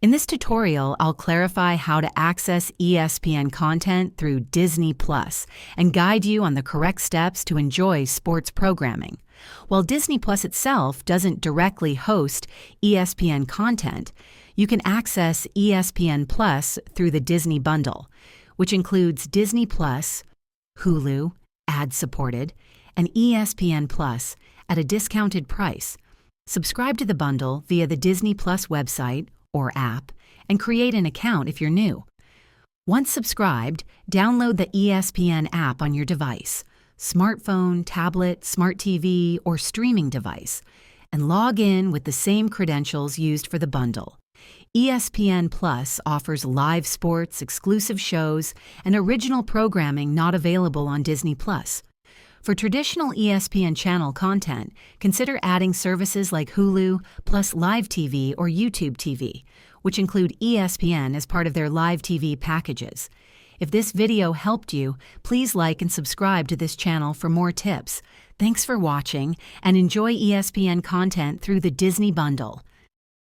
In this tutorial, I'll clarify how to access ESPN content through Disney Plus and guide you on the correct steps to enjoy sports programming. While Disney Plus itself doesn't directly host ESPN content, you can access ESPN Plus through the Disney Bundle, which includes Disney Plus, Hulu, ad-supported, and ESPN Plus at a discounted price. Subscribe to the bundle via the Disney Plus website or app and create an account if you're new. Once subscribed, download the ESPN app on your device, smartphone, tablet, smart TV, or streaming device, and log in with the same credentials used for the bundle. ESPN Plus offers live sports, exclusive shows, and original programming not available on Disney Plus. For traditional ESPN channel content, consider adding services like Hulu, plus Live TV or YouTube TV, which include ESPN as part of their Live TV packages. If this video helped you, please like and subscribe to this channel for more tips. Thanks for watching, and enjoy ESPN content through the Disney Bundle.